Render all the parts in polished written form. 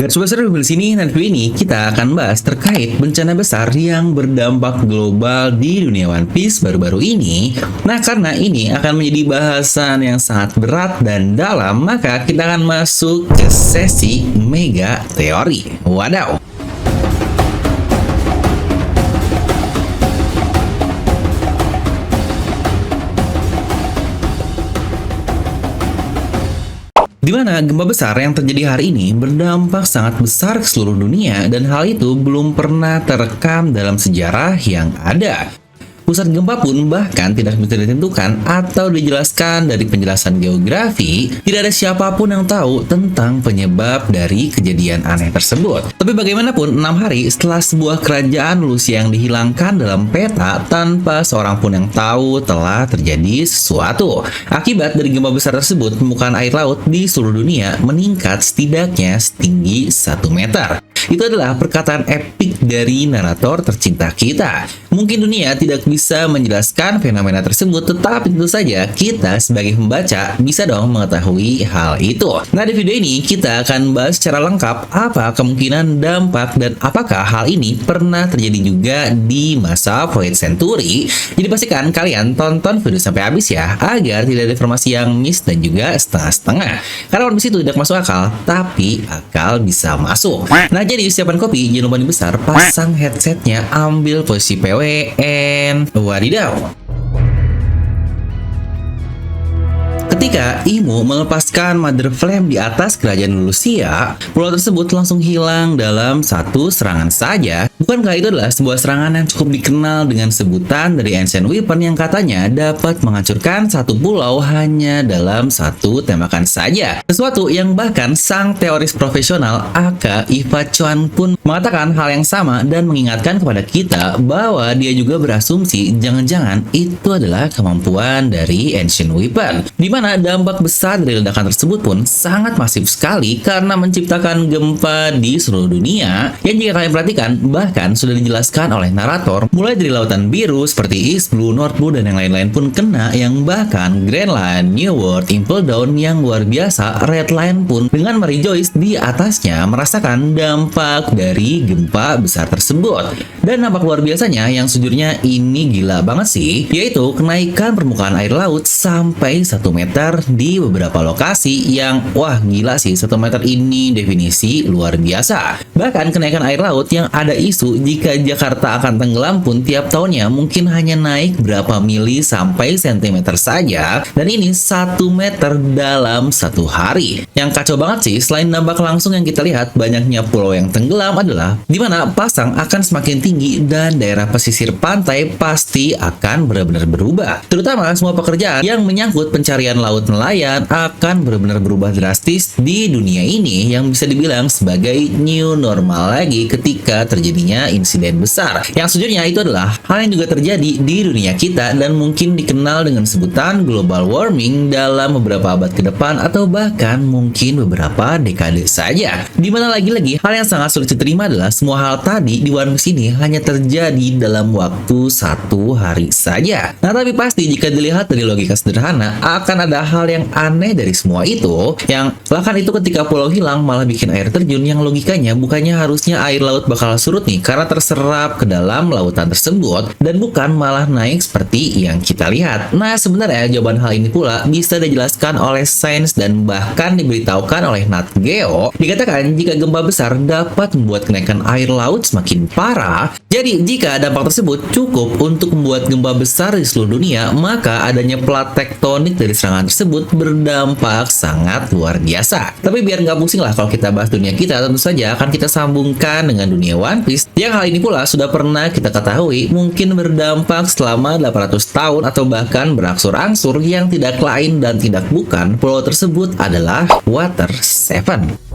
Sobat Seru, di sini dan video ini kita akan bahas terkait bencana besar yang berdampak global di dunia One Piece baru-baru ini. Nah, karena ini akan menjadi bahasan yang sangat berat dan dalam, maka kita akan masuk ke sesi mega teori. Wadaw! Di mana gempa besar yang terjadi hari ini berdampak sangat besar ke seluruh dunia dan hal itu belum pernah terekam dalam sejarah yang ada. Pusat gempa pun bahkan tidak bisa ditentukan atau dijelaskan dari penjelasan geografi. Tidak ada siapapun yang tahu tentang penyebab dari kejadian aneh tersebut. Tapi bagaimanapun, 6 hari setelah sebuah kerajaan Lucia yang dihilangkan dalam peta tanpa seorang pun yang tahu telah terjadi sesuatu. Akibat dari gempa besar tersebut, permukaan air laut di seluruh dunia meningkat setidaknya setinggi 1 meter. Itu adalah perkataan epik dari narator tercinta kita. Mungkin dunia tidak bisa menjelaskan fenomena tersebut, tetapi tentu saja kita sebagai pembaca bisa dong mengetahui hal itu. Nah, di video ini kita akan bahas secara lengkap apa kemungkinan dampak dan apakah hal ini pernah terjadi juga di masa Void Century. Jadi pastikan kalian tonton video sampai habis ya, agar tidak ada informasi yang miss dan juga setengah-setengah. Karena One Piece itu tidak masuk akal, tapi akal bisa masuk. Nah, jadi siapkan kopi, jangan lupa dibesar, pasang headsetnya, ambil posisi PWN. Wadidaw. Ketika Imo melepaskan Mother Flame di atas kerajaan Lucia, pulau tersebut langsung hilang dalam satu serangan saja. Bukankah itu adalah sebuah serangan yang cukup dikenal dengan sebutan dari Ancient Weapon yang katanya dapat menghancurkan satu pulau hanya dalam satu tembakan saja? Sesuatu yang bahkan sang teoris profesional Aka Iva Chuan pun mengatakan hal yang sama dan mengingatkan kepada kita bahwa dia juga berasumsi jangan-jangan itu adalah kemampuan dari Ancient Weapon. Di mana dampak besar dari ledakan tersebut pun sangat masif sekali karena menciptakan gempa di seluruh dunia yang jika kalian perhatikan bahkan sudah dijelaskan oleh narator mulai dari lautan biru seperti East Blue, North Blue, dan yang lain-lain pun kena, yang bahkan Grand Line, New World, Impel Down yang luar biasa, Red Line pun dengan Mary Joyce di atasnya merasakan dampak dari gempa besar tersebut. Dan dampak luar biasanya yang sejujurnya ini gila banget sih, yaitu kenaikan permukaan air laut sampai 1 meter di beberapa lokasi yang wah gila sih, 1 meter ini definisi luar biasa. Bahkan kenaikan air laut yang ada isu jika Jakarta akan tenggelam pun tiap tahunnya mungkin hanya naik berapa mili sampai sentimeter saja, dan ini 1 meter dalam 1 hari. Yang kacau banget sih, selain dampak langsung yang kita lihat banyaknya pulau yang tenggelam adalah dimana pasang akan semakin tinggi dan daerah pesisir pantai pasti akan benar-benar berubah. Terutama semua pekerjaan yang menyangkut pencarian laut nelayan akan benar-benar berubah drastis di dunia ini yang bisa dibilang sebagai new normal lagi ketika terjadinya insiden besar. Yang sejujurnya itu adalah hal yang juga terjadi di dunia kita dan mungkin dikenal dengan sebutan global warming dalam beberapa abad ke depan atau bahkan mungkin beberapa dekade saja. Dimana lagi-lagi hal yang sangat sulit diterima adalah semua hal tadi di One Piece ini hanya terjadi dalam waktu 1 hari saja. Nah, tapi pasti jika dilihat dari logika sederhana akan ada hal yang aneh dari semua itu, yang bahkan itu ketika pulau hilang malah bikin air terjun yang logikanya bukannya harusnya air laut bakal surut nih karena terserap ke dalam lautan tersebut dan bukan malah naik seperti yang kita lihat. Nah, sebenarnya jawaban hal ini pula bisa dijelaskan oleh sains dan bahkan diberitahukan oleh Nat Geo. Dikatakan jika gempa besar dapat membuat kenaikan air laut semakin parah, jadi jika dampak tersebut cukup untuk membuat gempa besar di seluruh dunia, maka adanya plat tektonik dari serangan tersebut berdampak sangat luar biasa. Tapi biar nggak pusing lah kalau kita bahas dunia kita, tentu saja akan kita sambungkan dengan dunia One Piece yang hal ini pula sudah pernah kita ketahui mungkin berdampak selama 800 tahun atau bahkan berangsur-angsur, yang tidak lain dan tidak bukan pulau tersebut adalah Water 7.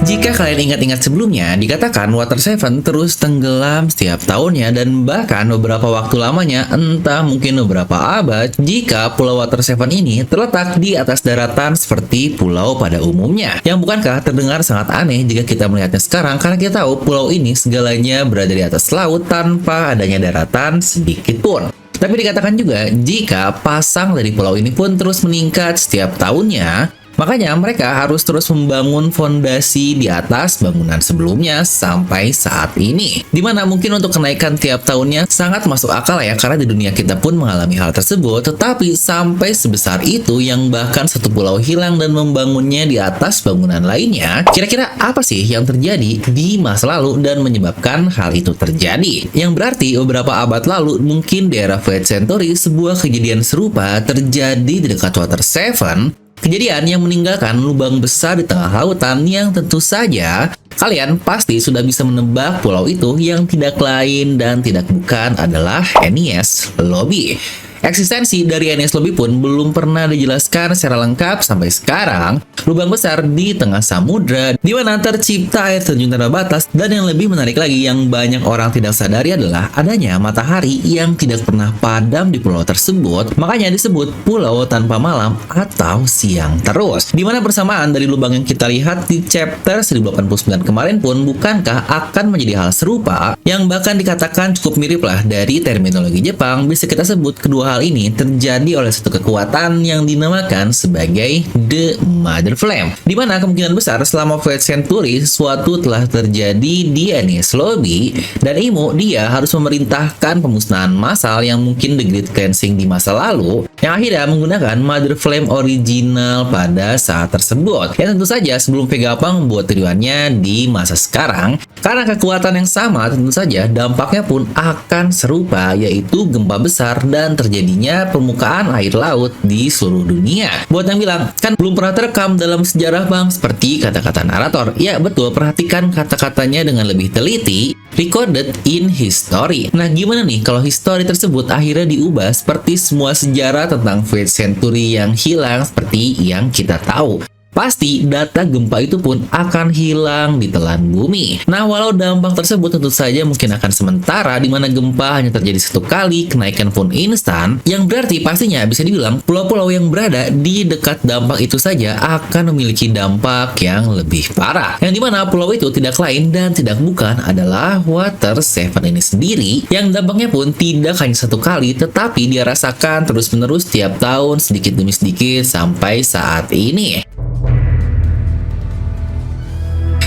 Jika kalian ingat-ingat sebelumnya, dikatakan Water 7 terus tenggelam setiap tahunnya dan bahkan beberapa waktu lamanya, entah mungkin beberapa abad, jika Pulau Water 7 ini terletak di atas daratan seperti pulau pada umumnya. Yang bukankah terdengar sangat aneh jika kita melihatnya sekarang, karena kita tahu pulau ini segalanya berada di atas laut tanpa adanya daratan sedikit pun. Tapi dikatakan juga jika pasang dari pulau ini pun terus meningkat setiap tahunnya, Makanya mereka harus terus membangun fondasi di atas bangunan sebelumnya sampai saat ini. Dimana mungkin untuk kenaikan tiap tahunnya sangat masuk akal ya, karena di dunia kita pun mengalami hal tersebut. Tetapi sampai sebesar itu yang bahkan satu pulau hilang dan membangunnya di atas bangunan lainnya, kira-kira apa sih yang terjadi di masa lalu dan menyebabkan hal itu terjadi? Yang berarti beberapa abad lalu mungkin di era 5th century sebuah kejadian serupa terjadi di dekat Water Seven. Kejadian yang meninggalkan lubang besar di tengah lautan yang tentu saja kalian pasti sudah bisa menebak pulau itu yang tidak lain dan tidak bukan adalah Enies Lobby. Eksistensi dari Enies Lobby pun belum pernah dijelaskan secara lengkap sampai sekarang. Lubang besar di tengah samudra di mana tercipta air terjun tanpa batas, dan yang lebih menarik lagi yang banyak orang tidak sadari adalah adanya matahari yang tidak pernah padam di pulau tersebut. Makanya disebut pulau tanpa malam atau siang terus. Di mana persamaan dari lubang yang kita lihat di chapter 1089 kemarin pun bukankah akan menjadi hal serupa yang bahkan dikatakan cukup mirip lah dari terminologi Jepang. Bisa kita sebut kedua hal ini terjadi oleh satu kekuatan yang dinamakan sebagai The Mother Flame, di mana kemungkinan besar selama 5th century sesuatu telah terjadi di Enies Lobby, dan Imo dia harus memerintahkan pemusnahan massal yang mungkin the Great Cleansing di masa lalu, yang akhirnya menggunakan Mother Flame original pada saat tersebut, yang tentu saja sebelum Vegapunk membuat tujuannya di masa sekarang. Karena kekuatan yang sama, tentu saja dampaknya pun akan serupa, yaitu gempa besar dan terjadinya permukaan air laut di seluruh dunia. Buat yang bilang, kan belum pernah terekam dalam sejarah Bang, seperti kata-kata narator. Ya betul, perhatikan kata-katanya dengan lebih teliti. Recorded in history. Nah gimana nih kalau history tersebut akhirnya diubah seperti semua sejarah tentang 5th century yang hilang seperti yang kita tahu? Pasti data gempa itu pun akan hilang di telan bumi. Nah, walau dampak tersebut tentu saja mungkin akan sementara, di mana gempa hanya terjadi satu kali, kenaikan pun instan, yang berarti pastinya bisa dibilang pulau-pulau yang berada di dekat dampak itu saja akan memiliki dampak yang lebih parah. Yang dimana pulau itu tidak lain dan tidak bukan adalah Water Seven ini sendiri, yang dampaknya pun tidak hanya satu kali, tetapi dia rasakan terus-menerus tiap tahun sedikit demi sedikit sampai saat ini.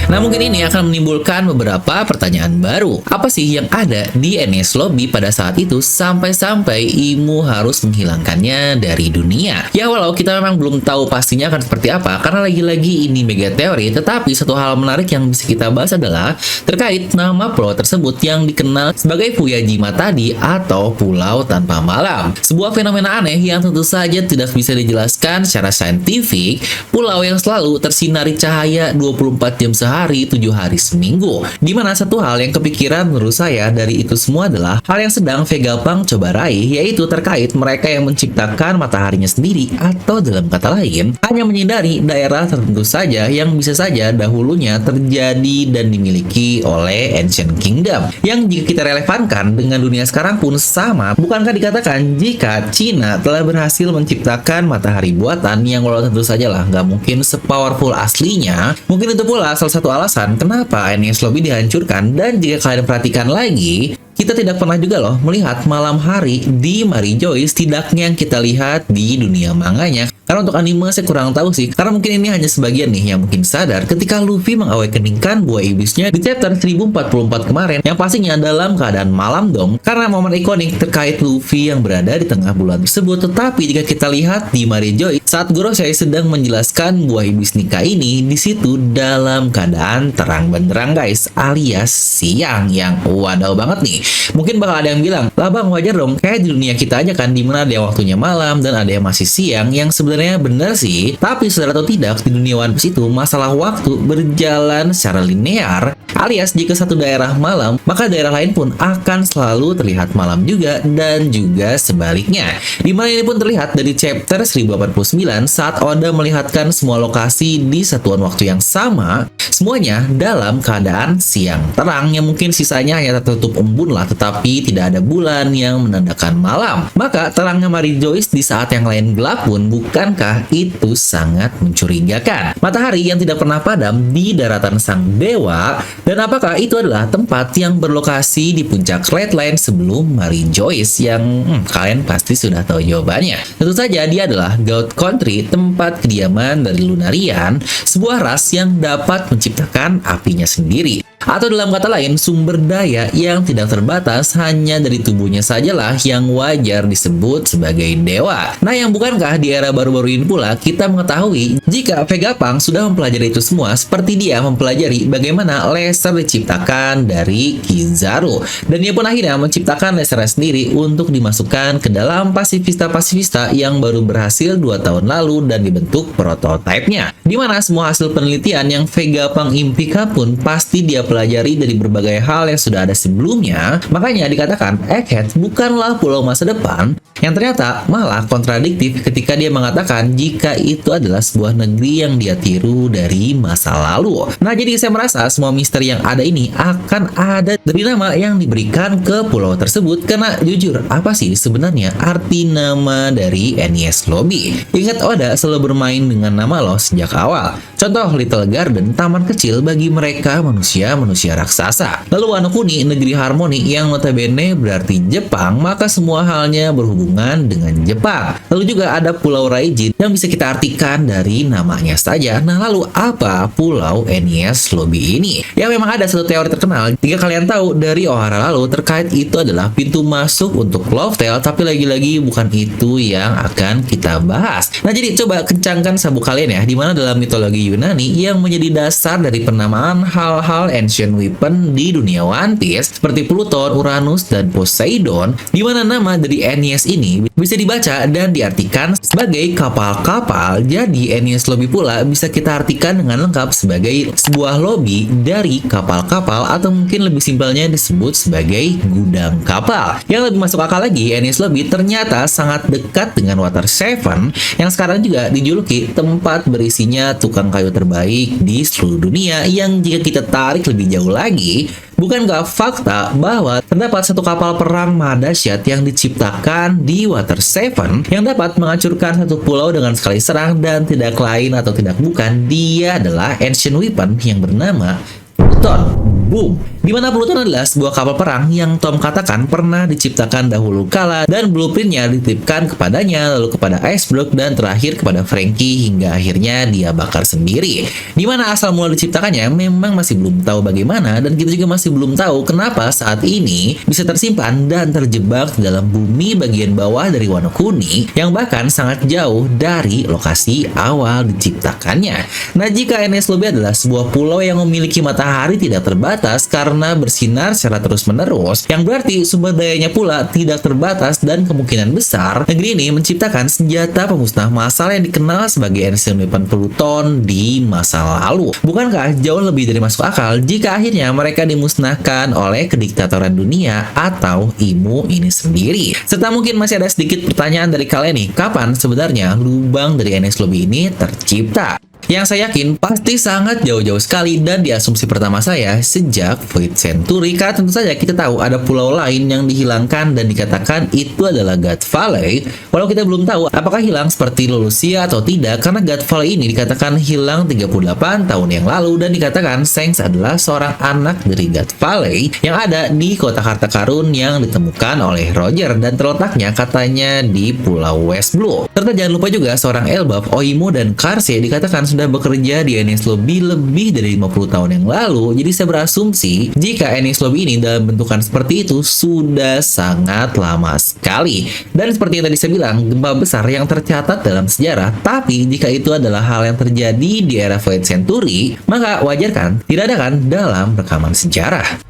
Nah mungkin ini akan menimbulkan beberapa pertanyaan baru. Apa sih yang ada di Enies Lobby pada saat itu sampai-sampai Imo harus menghilangkannya dari dunia? Ya walau kita memang belum tahu pastinya akan seperti apa, karena lagi-lagi ini mega teori, tetapi satu hal menarik yang bisa kita bahas adalah terkait nama pulau tersebut yang dikenal sebagai Fuyajima tadi atau Pulau Tanpa Malam. Sebuah fenomena aneh yang tentu saja tidak bisa dijelaskan secara saintifik, pulau yang selalu tersinari cahaya 24 jam sehari, 7 hari seminggu. Dimana satu hal yang kepikiran menurut saya dari itu semua adalah hal yang sedang Vegapunk coba raih, yaitu terkait mereka yang menciptakan mataharinya sendiri, atau dalam kata lain hanya menyinari daerah tertentu saja yang bisa saja dahulunya terjadi dan dimiliki oleh Ancient Kingdom. Yang jika kita relevankan dengan dunia sekarang pun sama, bukankah dikatakan jika Cina telah berhasil menciptakan matahari buatan yang walau tentu saja lah nggak mungkin sepowerful aslinya, mungkin itu pula salah satu alasan kenapa Enies Lobby dihancurkan. Dan jika kalian perhatikan lagi, kita tidak pernah juga loh melihat malam hari di Mary Joyce, tidaknya yang kita lihat di dunia manganya. Karena untuk anime saya kurang tahu sih, karena mungkin ini hanya sebagian nih yang mungkin sadar ketika Luffy mengawakeningkan buah iblisnya di chapter 1044 kemarin, yang pastinya dalam keadaan malam dong, karena momen ikonik terkait Luffy yang berada di tengah bulan tersebut. Tetapi jika kita lihat di Mary Joyce saat Gorosei sedang menjelaskan buah iblis nikah ini, di situ dalam keadaan terang benderang guys, alias siang, yang wadaw banget nih. Mungkin bakal ada yang bilang, lah bang wajar dong, kayak di dunia kita aja kan, dimana ada yang waktunya malam dan ada yang masih siang, yang sebenarnya benar sih. Tapi sadar atau tidak, di dunia One Piece itu masalah waktu berjalan secara linear, alias jika satu daerah malam, maka daerah lain pun akan selalu terlihat malam juga, dan juga sebaliknya. Dimana ini pun terlihat dari chapter 1089 saat Oda melihatkan semua lokasi di satuan waktu yang sama, semuanya dalam keadaan siang terang, yang mungkin sisanya hanya tertutup embun lah, tetapi tidak ada bulan yang menandakan malam. Maka terangnya Mary Joyce di saat yang lain gelap pun, bukankah itu sangat mencurigakan? Matahari yang tidak pernah padam di daratan sang dewa Dan apakah itu adalah tempat yang berlokasi di puncak Red Line sebelum Mary Joyce yang kalian pasti sudah tahu jawabannya. Tentu saja dia adalah God Country, tempat kediaman dari Lunarian, sebuah ras yang dapat menciptakan apinya sendiri. Atau dalam kata lain, sumber daya yang tidak terbatas hanya dari tubuhnya sajalah yang wajar disebut sebagai dewa. Nah, yang bukankah di era baru-baru ini pula kita mengetahui jika Vegapunk sudah mempelajari itu semua seperti dia mempelajari bagaimana laser diciptakan dari Kizaru. Dan dia pun akhirnya menciptakan lasernya sendiri untuk dimasukkan ke dalam pasifista-pasifista yang baru berhasil 2 tahun lalu dan dibentuk prototipenya. Dimana semua hasil penelitian yang Vegapunk impikan pun pasti dia pelajari dari berbagai hal yang sudah ada sebelumnya. Makanya dikatakan Egghead bukanlah pulau masa depan, yang ternyata malah kontradiktif ketika dia mengatakan jika itu adalah sebuah negeri yang dia tiru dari masa lalu. Nah, jadi saya merasa semua misteri yang ada ini akan ada dari nama yang diberikan ke pulau tersebut. Karena jujur, apa sih sebenarnya arti nama dari NES Lobby? Ingat Oda selalu bermain dengan nama lo sejak awal. Contoh Little Garden, taman kecil bagi mereka manusia raksasa. Lalu Wano Kuni, negeri harmoni yang notabene berarti Jepang, maka semua halnya berhubungan dengan Jepang. Lalu juga ada Pulau Raijin yang bisa kita artikan dari namanya saja. Nah, lalu apa Pulau NES Lobby ini? Ya, memang ada satu teori terkenal jika kalian tahu dari Ohara lalu terkait itu adalah pintu masuk untuk Love Tale, tapi lagi-lagi bukan itu yang akan kita bahas. Nah, jadi coba kencangkan sabuk kalian ya, dimana dalam mitologi Yunani yang menjadi dasar dari penamaan hal-hal ancient weapon di dunia One Piece seperti Pluton, Uranus, dan Poseidon, di mana nama dari NES ini bisa dibaca dan diartikan sebagai kapal-kapal. Jadi NES Lobby pula bisa kita artikan dengan lengkap sebagai sebuah lobby dari kapal-kapal, atau mungkin lebih simpelnya disebut sebagai gudang kapal. Yang lebih masuk akal lagi, NES Lobby ternyata sangat dekat dengan Water Seven yang sekarang juga dijuluki tempat berisinya tukang kayu terbaik di seluruh dunia. Yang jika kita tarik lebih jauh lagi, bukankah fakta bahwa terdapat satu kapal perang mahadasyat yang diciptakan di Water Seven yang dapat menghancurkan satu pulau dengan sekali serang, dan tidak lain atau tidak bukan dia adalah ancient weapon yang bernama Pluton. Boom. Dimana Pluton adalah sebuah kapal perang yang Tom katakan pernah diciptakan dahulu kala, dan blueprintnya dititipkan kepadanya, lalu kepada Iceberg, dan terakhir kepada Frankie, hingga akhirnya dia bakar sendiri. Dimana asal mula diciptakannya memang masih belum tahu bagaimana, dan kita juga masih belum tahu kenapa saat ini bisa tersimpan dan terjebak di dalam bumi bagian bawah dari Wano Kuni, yang bahkan sangat jauh dari lokasi awal diciptakannya. Nah, jika NES Lobby adalah sebuah pulau yang memiliki matahari tidak terbatas karena bersinar secara terus-menerus, yang berarti sumber dayanya pula tidak terbatas, dan kemungkinan besar negeri ini menciptakan senjata pemusnah massal yang dikenal sebagai ancient weapon Pluton di masa lalu. Bukankah jauh lebih dari masuk akal jika akhirnya mereka dimusnahkan oleh kediktatoran dunia atau IMU ini sendiri? Serta mungkin masih ada sedikit pertanyaan dari kalian nih, kapan sebenarnya lubang dari NES Lobby ini tercipta? Yang saya yakin pasti sangat jauh-jauh sekali, dan di asumsi pertama saya sejak Void Century, karena tentu saja kita tahu ada pulau lain yang dihilangkan dan dikatakan itu adalah God Valley. Walau kita belum tahu apakah hilang seperti Lulusia atau tidak, karena God Valley ini dikatakan hilang 38 tahun yang lalu, dan dikatakan Shanks adalah seorang anak dari God Valley yang ada di kotak harta karun yang ditemukan oleh Roger, dan terletaknya katanya di Pulau West Blue. Serta jangan lupa juga seorang Elbaf, Oimo, dan Karse dikatakan sudah bekerja di NES Lobby lebih dari 50 tahun yang lalu. Jadi saya berasumsi jika NES Lobby ini dalam bentukan seperti itu sudah sangat lama sekali. Dan seperti yang tadi saya bilang, gempa besar yang tercatat dalam sejarah. Tapi jika itu adalah hal yang terjadi di era Void Century, maka wajar kan tidak ada kan dalam rekaman sejarah.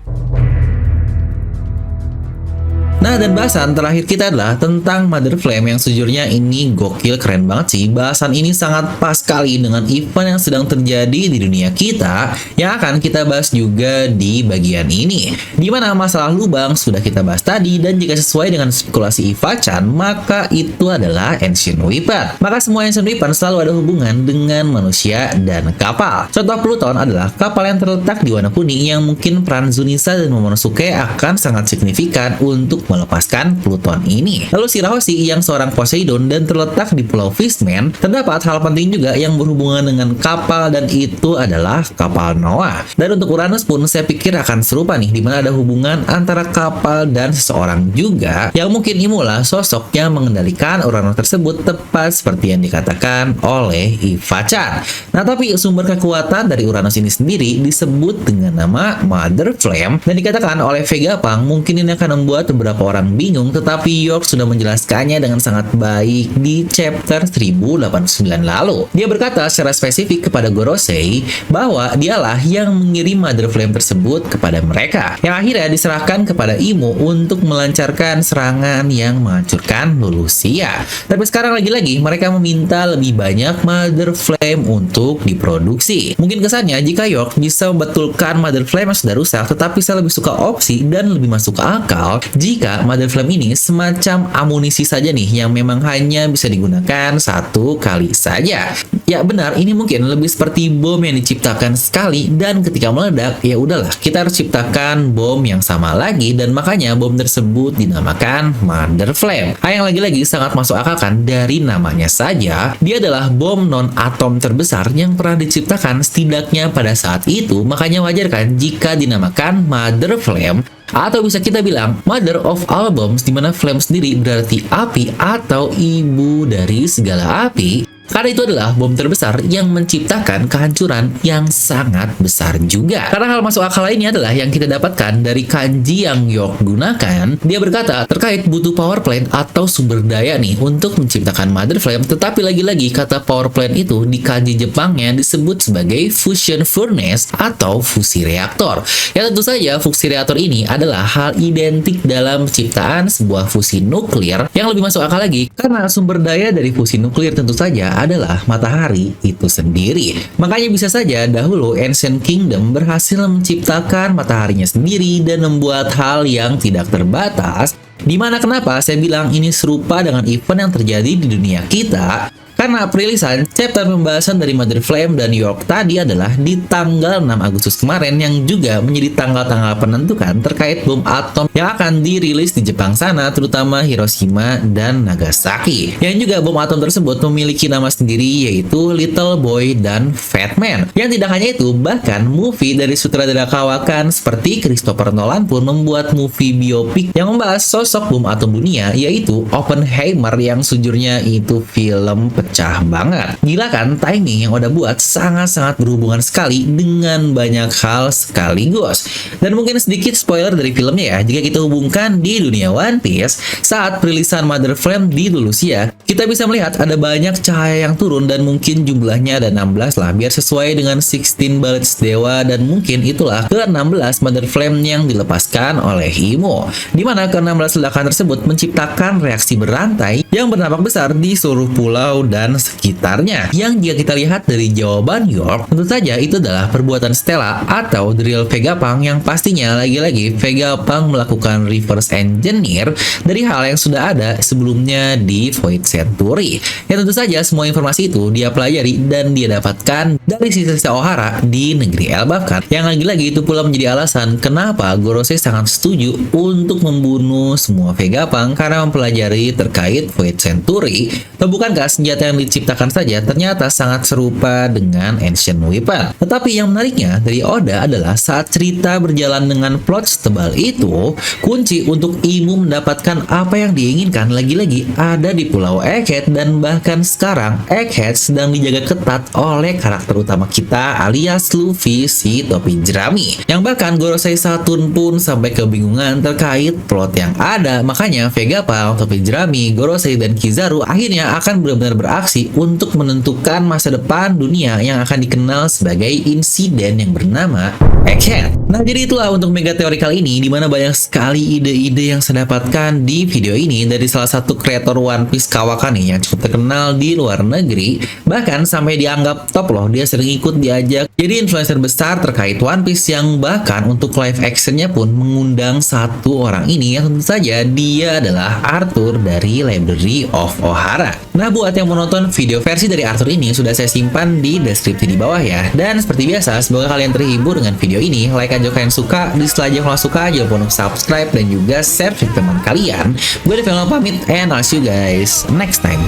Nah, dan bahasan terakhir kita adalah tentang Mother Flame, yang sejujurnya ini gokil, keren banget sih. Bahasan ini sangat pas sekali dengan event yang sedang terjadi di dunia kita, yang akan kita bahas juga di bagian ini. Dimana masalah lubang sudah kita bahas tadi, dan jika sesuai dengan spekulasi Iva-chan, maka itu adalah ancient weapon. Maka semua ancient weapon selalu ada hubungan dengan manusia dan kapal. Contoh Pluton adalah kapal yang terletak di Wano Kuni, yang mungkin peran Zunisa dan Momonosuke akan sangat signifikan untuk melepaskan Pluton ini. Lalu si Roshi yang seorang Poseidon dan terletak di Pulau Fishman, terdapat hal penting juga yang berhubungan dengan kapal dan itu adalah kapal Noah. Dan untuk Uranus pun saya pikir akan serupa nih, dimana ada hubungan antara kapal dan seseorang juga yang mungkin inilah sosok yang mengendalikan Uranus tersebut, tepat seperti yang dikatakan oleh Eva-chan. Nah, tapi sumber kekuatan dari Uranus ini sendiri disebut dengan nama Mother Flame dan dikatakan oleh Vegapunk mungkin ini akan membuat beberapa orang bingung, tetapi York sudah menjelaskannya dengan sangat baik di chapter 1089 lalu. Dia berkata secara spesifik kepada Gorosei bahwa dialah yang mengirim Mother Flame tersebut kepada mereka, yang akhirnya diserahkan kepada Imo untuk melancarkan serangan yang menghancurkan Lulusia. Tapi sekarang lagi-lagi mereka meminta lebih banyak Mother Flame untuk diproduksi. Mungkin kesannya jika York bisa membetulkan Mother Flame yang sudah rusak, tetapi saya lebih suka opsi dan lebih masuk akal jika Mother Flame ini semacam amunisi saja nih, yang memang hanya bisa digunakan satu kali saja. Ya benar, ini mungkin lebih seperti bom yang diciptakan sekali dan ketika meledak, ya udahlah kita harus ciptakan bom yang sama lagi, dan makanya bom tersebut dinamakan Mother Flame. Yang lagi-lagi sangat masuk akal kan, dari namanya saja dia adalah bom non-atom terbesar yang pernah diciptakan setidaknya pada saat itu, makanya wajar kan jika dinamakan Mother Flame. Atau bisa kita bilang Mother of all bombs, dimana flame sendiri berarti api atau ibu dari segala api. Karena itu adalah bom terbesar yang menciptakan kehancuran yang sangat besar juga. Karena hal masuk akal lainnya adalah yang kita dapatkan dari kanji yang York gunakan. Dia berkata terkait butuh power plant atau sumber daya nih untuk menciptakan Mother Flame. Tetapi lagi-lagi kata power plant itu di kanji Jepangnya disebut sebagai fusion furnace atau fusi reaktor. Ya tentu saja fusi reaktor ini adalah hal identik dalam penciptaan sebuah fusi nuklir yang lebih masuk akal lagi. Karena sumber daya dari fusi nuklir tentu saja adalah matahari itu sendiri. Makanya bisa saja dahulu Ancient Kingdom berhasil menciptakan mataharinya sendiri dan membuat hal yang tidak terbatas. Dimana kenapa saya bilang ini serupa dengan event yang terjadi di dunia kita? Karena perilisan chapter pembahasan dari Mother Flame dan York tadi adalah di tanggal 6 Agustus kemarin, yang juga menjadi tanggal-tanggal penentukan terkait bom atom yang akan dirilis di Jepang sana, terutama Hiroshima dan Nagasaki. Yang juga bom atom tersebut memiliki nama sendiri, yaitu Little Boy dan Fat Man. Yang tidak hanya itu, bahkan movie dari sutradara kawakan seperti Christopher Nolan pun membuat movie biopik yang membahas sosok bom atom dunia, yaitu Oppenheimer, yang sejujurnya itu film pecah banget. Gila kan, timing yang udah buat sangat-sangat berhubungan sekali dengan banyak hal sekaligus. Dan mungkin sedikit spoiler dari filmnya ya, jika kita hubungkan di dunia One Piece, saat perilisan Mother Flame di Lulusia, kita bisa melihat ada banyak cahaya yang turun dan mungkin jumlahnya ada 16 lah, biar sesuai dengan 16 Bullets Dewa, dan mungkin itulah ke-16 Mother Flame yang dilepaskan oleh Imo. Dimana ke-16 ledakan tersebut menciptakan reaksi berantai yang berdampak besar di seluruh pulau dan sekitarnya. Yang jika kita lihat dari jawaban York, tentu saja itu adalah perbuatan Stella atau The Real Vegapunk, yang pastinya lagi-lagi Vegapunk melakukan reverse engineer dari hal yang sudah ada sebelumnya di Void Century. Ya tentu saja semua informasi itu dia pelajari dan dia dapatkan dari sisa-sisa Ohara di negeri Elbaf, yang lagi-lagi itu pula menjadi alasan kenapa Gorosei sangat setuju untuk membunuh semua Vegapunk, karena mempelajari terkait Void Century. Atau bukankah senjata yang diciptakan saja ternyata sangat serupa dengan Ancient Weapon. Tetapi yang menariknya dari Oda adalah saat cerita berjalan dengan plot setebal itu, kunci untuk Imo mendapatkan apa yang diinginkan lagi-lagi ada di Pulau Egghead, dan bahkan sekarang Egghead sedang dijaga ketat oleh karakter utama kita alias Luffy, si topi jerami. Yang bahkan Gorosei Saturn pun sampai kebingungan terkait plot yang ada. Makanya Vegapunk, topi jerami, Gorosei, dan Kizaru akhirnya akan benar-benar beraksi untuk menentukan masa depan dunia yang akan dikenal sebagai insiden yang bernama Egghead. Nah, jadi itulah untuk mega teori kali ini, dimana banyak sekali ide-ide yang saya dapatkan di video ini dari salah satu kreator One Piece kawakan nih yang cukup terkenal di luar negeri. Bahkan sampai dianggap top loh, dia sering ikut diajak Jadi influencer besar terkait One Piece yang bahkan untuk live actionnya pun mengundang satu orang ini yang tentu saja dia adalah Arthur dari Library of Ohara. Nah, buat yang mau nonton video versi dari Arthur ini sudah saya simpan di deskripsi di bawah ya. Dan seperti biasa, semoga kalian terhibur dengan video ini. Like aja kalian suka, dislike aja kalau suka, jangan lupa untuk subscribe dan juga share ke teman kalian. Gue Devin pamit and I'll see you guys next time.